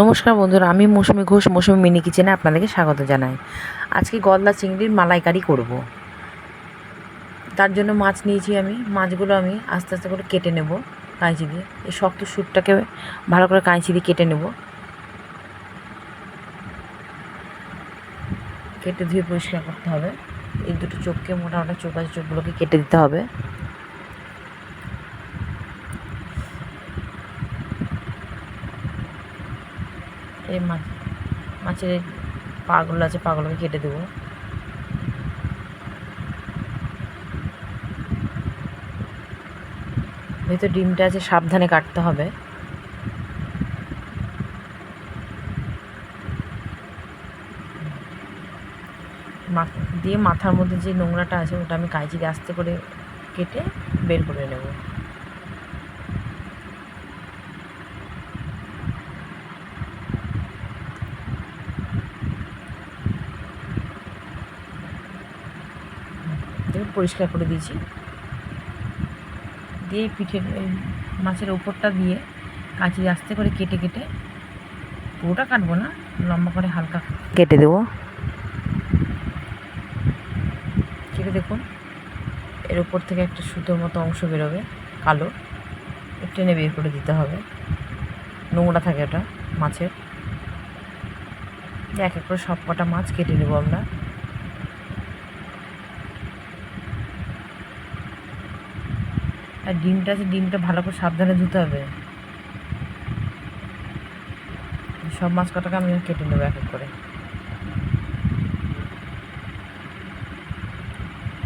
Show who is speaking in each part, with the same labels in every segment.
Speaker 1: নমস্কার বন্ধুরা, আমি মৌসুমি ঘোষ, মৌসুমি মিনি কিচেনে আপনাদেরকে স্বাগত জানাই। আজকে গলদা চিংড়ির মালাইকারি করব। তার জন্য মাছ নিয়েছি। মাছগুলো আমি আস্তে আস্তে করে কেটে নেব কাঁচি দিয়ে। এই শক্ত সুটটাকে ভালো করে কাঁচি দিয়ে কেটে নেব। কেটে ধুয়ে পরিষ্কার করতে হবে। এই দুটো চোখকে, মোটা মোটা চোখ আছে, চোখগুলোকে কেটে দিতে হবে। এই মাছের পাগুলো আছে, পাগুলোকে কেটে দেবো। ভেতর ডিমটা আছে, সাবধানে কাটতে হবে। দিয়ে মাথার মধ্যে যে নোংরাটা আছে ওটা আমি কাঁচি দিয়ে আস্তে করে কেটে বের করে নেব। দেখুন পরিষ্কার করে দিয়েছি। দিয়ে পিঠের মাছের ওপরটা দিয়ে কাঁচি আস্তে করে কেটে কেটে, পুরোটা কাটবো না, লম্বা করে হালকা কেটে দেবো। কেটে দেখুন এর উপর থেকে একটা সুতোর মতো অংশ বেরোবে কালো, টেনে বের করে দিতে হবে। নোংরা থাকে ওটা মাছের। এক এক করে সব কটা মাছ কেটে নেবো আমরা। আর ডিমটা আছে, ডিমটা ভালো করে সাবধানে ধুতে হবে। সব মাছ কটাকে আমি কেটে নেবো এক এক করে।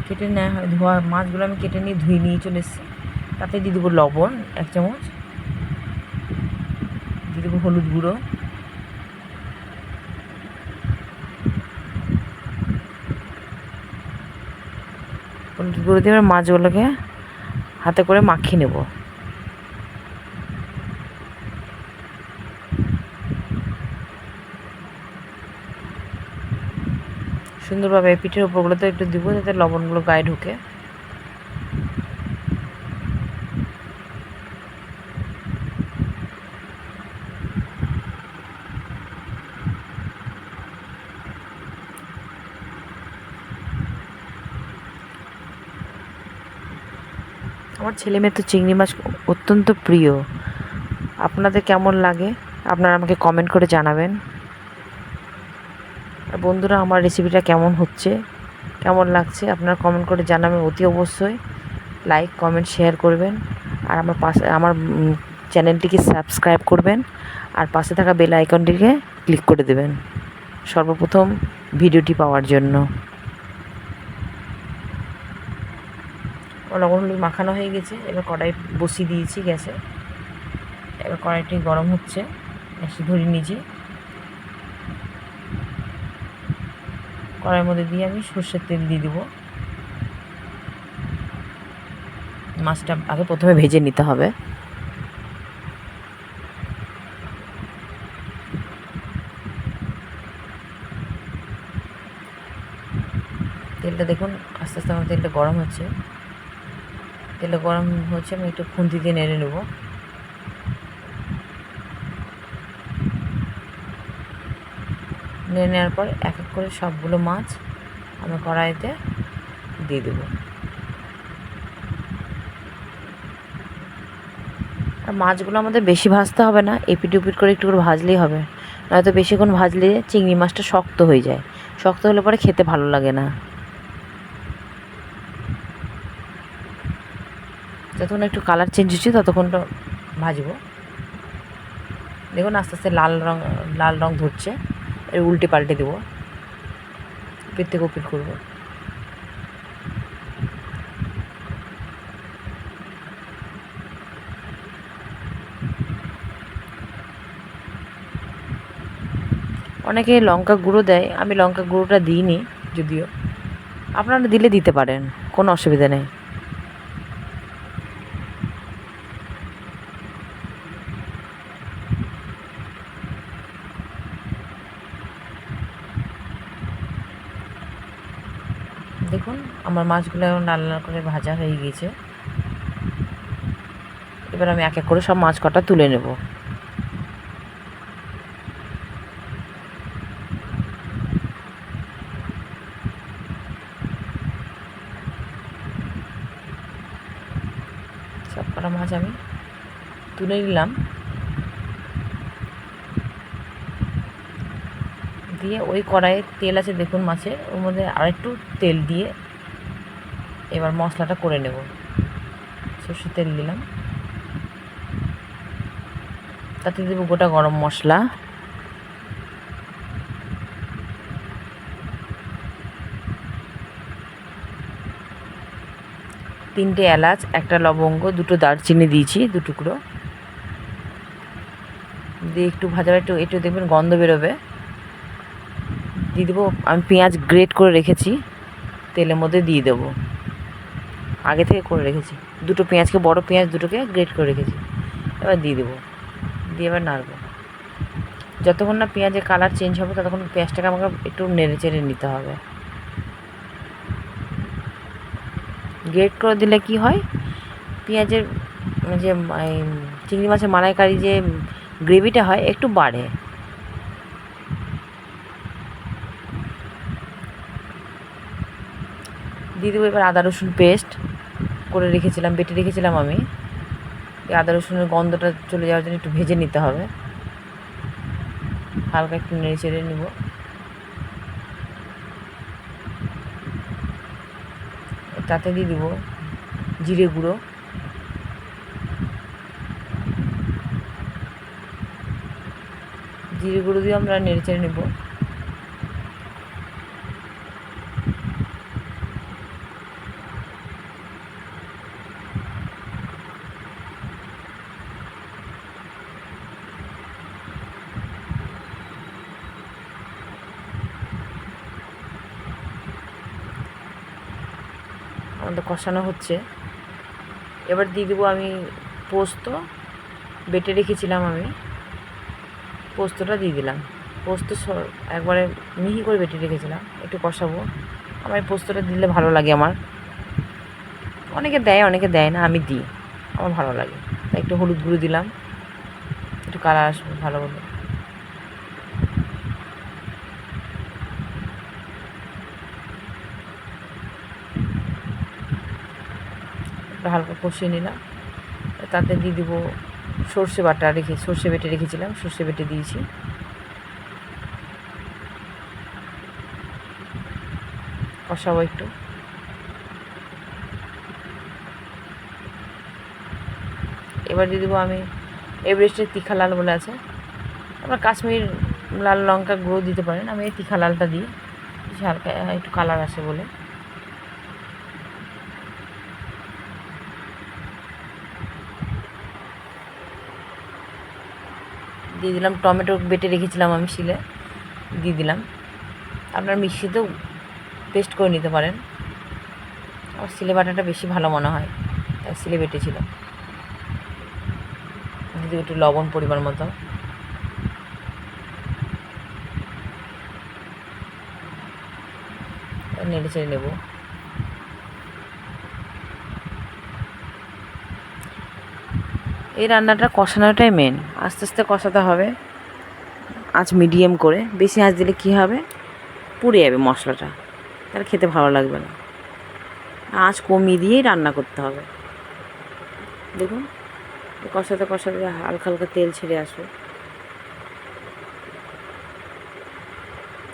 Speaker 1: কেটে নেওয়া হয়, ধোয়া মাছগুলো আমি কেটে নিয়ে ধুয়ে নিয়ে চলে এসেছি। তাতে দিয়ে দেবো লবণ 1 চামচ, দিয়ে দেবো হলুদ গুঁড়ো, হলুদ গুঁড়ো দিয়ে মাছগুলোকে হাতে করে মাখিয়ে নেব। সুন্দরভাবে পিঠের উপরগুলোতে একটু দিব যাতে লবণগুলো গায়ে ঢুকে। আমার ছেলে মেয়ে তো চিংড়ি মাছ অত্যন্ত প্রিয়। আপনাদের কেমন লাগে আপনারা আমাকে কমেন্ট করে জানাবেন। আর বন্ধুরা, আমার রেসিপিটা কেমন হচ্ছে, কেমন লাগছে আপনারা কমেন্ট করে জানাবেন। অতি অবশ্যই লাইক, কমেন্ট, শেয়ার করবেন। আর আমার চ্যানেলটিকে সাবস্ক্রাইব করবেন। আর পাশে থাকা বেল আইকনটিকে ক্লিক করে দেবেন সর্বপ্রথম ভিডিওটি পাওয়ার জন্য। লবণ হলুদ মাখানো হয়ে গেছে। এবার কড়াই বসিয়ে দিয়েছি গ্যাসে। এবার কড়াইটি গরম হচ্ছে, গ্যাসে ধরিয়ে নিয়েছি। কড়াইয়ের মধ্যে দিয়ে আমি সর্ষের তেল দিয়ে দেবো। মাছটা আগে প্রথমে ভেজে নিতে হবে। তেলটা দেখুন আস্তে আস্তে আমার তেলটা গরম হচ্ছে। তেলটা গরম হচ্ছে, আমি একটু খুন্তি দিয়ে নেড়ে নেব। নেড়ে নেওয়ার পর এক এক করে সবগুলো মাছ আমি কড়াইতে দিয়ে দেবো। আর মাছগুলো আমাদের বেশি ভাজতে হবে না, এপিট উপিট করে একটু করে ভাজলেই হবে। নয়তো বেশিক্ষণ ভাজলে চিংড়ি মাছটা শক্ত হয়ে যায়। শক্ত হলে পরে খেতে ভালো লাগে না। যতক্ষণ একটু কালার চেঞ্জ হচ্ছে ততক্ষণটা ভাজবো। দেখুন আস্তে আস্তে লাল রং ধরছে। এর উল্টে পাল্টে দেবো, এপিট থেকে ওপিট করবো। অনেকে লঙ্কা গুঁড়ো দেয়, আমি লঙ্কা গুঁড়োটা দিইনি। যদিও আপনারা দিলে দিতে পারেন, কোনো অসুবিধা নেই। দেখুন আমার মাছগুলো লাল লাল করে ভাজা হয়ে গিয়েছে। এবার আমি এক এক করে সব মাছ কটা তুলে নেব। কটা মাছ আমি তুলে নিলাম, দিয়ে ওই কড়াইয়ে তেল আছে দেখুন মাছের, ওর মধ্যে আরেকটু তেল দিয়ে এবার মশলাটা করে নেব। সরষের তেল দিলাম, তাতে দেবো গোটা গরম মশলা, তিনটে এলাচ, একটা লবঙ্গ, দুটো দারচিনি দিয়েছি 2 টুকরো দিয়ে একটু ভাজা, একটু একটু দেখবেন গন্ধ বেরোবে, দিয়ে দেবো আমি পেঁয়াজ গ্রেট করে রেখেছি, তেলের মধ্যে দিয়ে দেবো, আগে থেকে করে রেখেছি, 2টো পেঁয়াজকে, বড় পেঁয়াজ 2টোকে গ্রেট করে রেখেছি, এবার দিয়ে দেবো, দিয়ে এবার নাড়বো। যতক্ষণ না পেঁয়াজের কালার চেঞ্জ হবে ততক্ষণ পেঁয়াজটাকে আমাকে একটু নেড়ে চেড়ে নিতে হবে। গ্রেট করে দিলে কি হয়, পেঁয়াজের যে চিংড়ি মাছের মালাইকারি যে গ্রেভিটা হয় একটু বাড়ে। দিয়ে দেবো এবার আদা রসুন পেস্ট করে রেখেছিলাম, বেটে রেখেছিলাম আমি, আদা রসুনের গন্ধটা চলে যাওয়ার জন্য একটু ভেজে নিতে হবে, হালকা একটু নেড়ে চেড়ে নেব। তাতে দিয়ে দেবো জিরে গুঁড়ো, জিরে গুঁড়ো দিয়ে আমরা নেড়ে চেড়ে নেব। আমাদের কষানো হচ্ছে, এবার দিয়ে দেবো আমি পোস্ত বেটে রেখেছিলাম, আমি পোস্তটা দিয়ে দিলাম, পোস্ত একবারে মিহি করে বেটে রেখেছিলাম, একটু কষাবো। আমার পোস্তটা দিলে ভালো লাগে, আমার অনেকে দেয় অনেকে দেয় না, আমি দিই, আমার ভালো লাগে। তাই একটু হলুদ গুঁড়ো দিলাম, একটু কালার আসবে ভালো করে। একটু হালকা কষিয়ে নিলাম, তাতে দিয়ে দেবো সর্ষে বাটা সর্ষে বেটে রেখেছিলাম, সর্ষে বেটে দিয়েছি, কষাবো একটু। এবার দিয়ে দেবো আমি এভারেস্টের তীখা লাল বলে আছে, আবার কাশ্মীর লাল লঙ্কা গুঁড়ো দিতে পারেন, আমি এই তীখা লালটা দিই, হালকা একটু কালার আসে বলে। দিয়ে দিলাম টমেটো বেটে রেখেছিলাম আমি শিলে, দিয়ে দিলাম, আপনারা মিক্সিতেও পেস্ট করে নিতে পারেন, আমার শিলে বাটাটা বেশি ভালো মনে হয়, তাই শিলে বেটেছিল। দিয়ে দেবো একটু লবণ পরিমাণ মতো, নেড়ে চেড়ে নেব। এই রান্নাটা কষানোটাই মেন, আস্তে আস্তে কষাতে হবে, আঁচ মিডিয়াম করে, বেশি আঁচ দিলে কী হবে, পুড়ে যাবে মশলাটা, তাহলে খেতে ভালো লাগবে না, আঁচ কমিয়ে দিয়েই রান্না করতে হবে। দেখুন কষাতে কষাতে হালকা হালকা তেল ছেড়ে আসবে,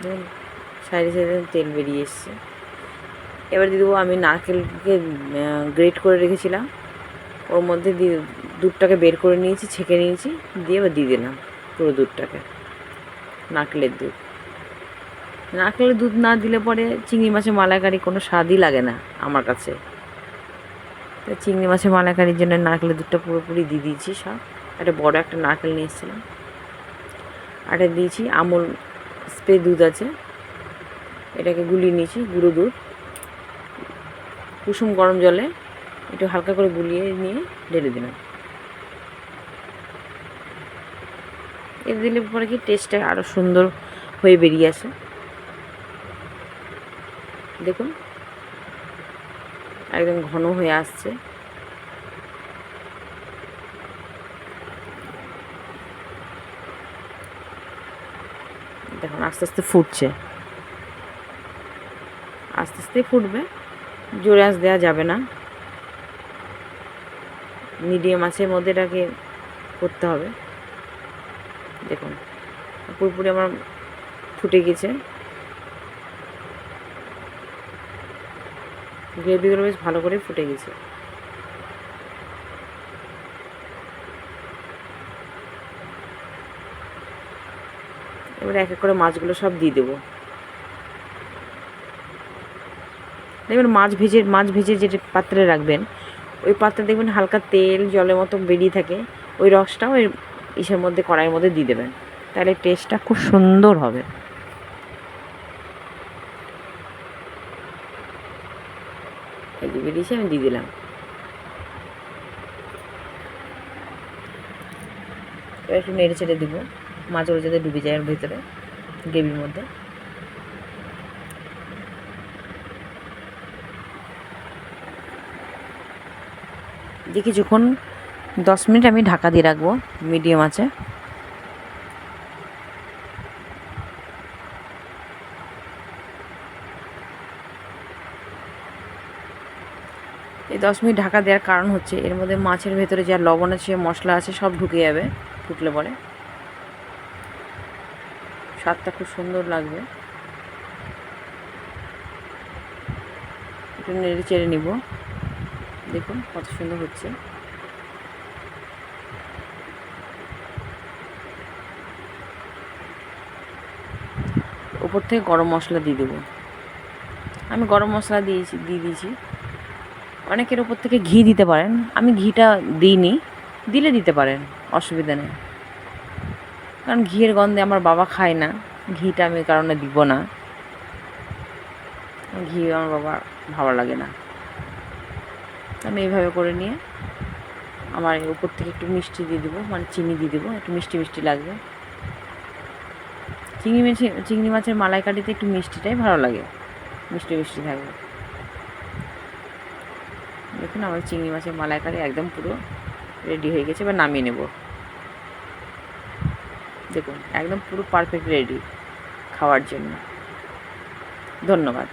Speaker 1: দেখুন সাইডে সাইডে তেল বেরিয়ে এসছে। এবার দিয়ে দেবো আমি নারকেলকে গ্রেট করে রেখেছিলাম, ওর মধ্যে দিয়ে দুধটাকে বের করে নিয়েছি, ছেঁকে নিয়েছি, দিয়ে এবার দিয়ে দিলাম পুরো দুধটাকে, নারকেলের দুধ। নারকেলের দুধ না দিলে পরে চিংড়ি মাছের মালাইকারি কোনো স্বাদই লাগে না আমার কাছে, তাই চিংড়ি মাছের মালাইকারির জন্য নারকেলের দুধটা পুরোপুরি দিয়ে দিয়েছি সব। একটা বড় একটা নারকেল নিয়ে এসেছিলাম, আর এটা দিয়েছি আমুল স্প্রে দুধ আছে, এটাকে গুলিয়ে নিয়েছি, গুঁড়ো দুধ, কুসুম গরম জলে একটু হালকা করে গুলিয়ে নিয়ে ঢেলে দিলাম। এর দিলে পরে কি টেস্টটা আরও সুন্দর হয়ে বেরিয়ে আসে। দেখুন একদম ঘন হয়ে আসছে, দেখুন আস্তে আস্তে ফুটছে, আস্তে আস্তে ফুটবে, জোরে আঁচ দেওয়া যাবে না, মিডিয়াম আঁচের মধ্যে এটাকে করতে হবে। দেখুন পুরোপুরি আমার ফুটে গেছে, গ্রেভিগুলো বেশ ভালো করে ফুটে গেছে। এবারে এক এক করে মাছগুলো সব দিয়ে দেবো। দেখবেন মাছ ভেজে যে পাত্রে রাখবেন, ওই পাত্রে দেখবেন হালকা তেল জলের মতো বেরিয়ে থাকে, ওই রসটাও ওই ইসের মধ্যে কড়াইয়ের মধ্যে দিয়ে দেবেন, তাহলে টেস্টটা খুব সুন্দর হবে। এই যে বেরিয়েছে, আমি দিয়ে দিলাম। এবার একটু নেড়ে ছেড়ে দেবো, মাছগুলো যাতে ডুবে যায় ওর ভেতরে গ্রেভির মধ্যে। দিয়ে কিছুক্ষণ 10 মিনিট আমি ঢাকা দিয়ে রাখবো মিডিয়াম আঁচে। এই 10 মিনিট ঢাকা দেওয়ার কারণ হচ্ছে এর মধ্যে মাছের ভেতরে যা লবণ আছে মশলা আছে সব ঢুকে যাবে ফুটলে পরে, স্বাদটা খুব সুন্দর লাগবে। একটু নেড়ে চেড়ে নিব, দেখুন কত সুন্দর হচ্ছে। উপর থেকে গরম মশলা দিয়ে দেবো, আমি গরম মশলা দিয়ে দিয়েছি। অনেকের ওপর থেকে ঘি দিতে পারেন, আমি ঘিটা দিইনি, দিলে দিতে পারেন, অসুবিধা নেই। কারণ ঘিয়ের গন্ধে আমার বাবা খায় না, ঘিটা আমি কারণে দিব না, ঘি আমার বাবা ভালো লাগে না। আমি এইভাবে করে নিয়ে আমার উপর থেকে একটু মিষ্টি দিয়ে দেবো, মানে চিনি দিয়ে দেবো, একটু মিষ্টি মিষ্টি লাগবে। চিংড়ি মাছের মালাইকারিতে একটু মিষ্টিটাই ভালো লাগে, মিষ্টি মিষ্টি থাকবে। দেখুন আমার চিংড়ি মাছের মালাইকারি একদম পুরো রেডি হয়ে গেছে, এবার নামিয়ে নেব। দেখুন একদম পুরো পারফেক্ট রেডি খাওয়ার জন্য। ধন্যবাদ।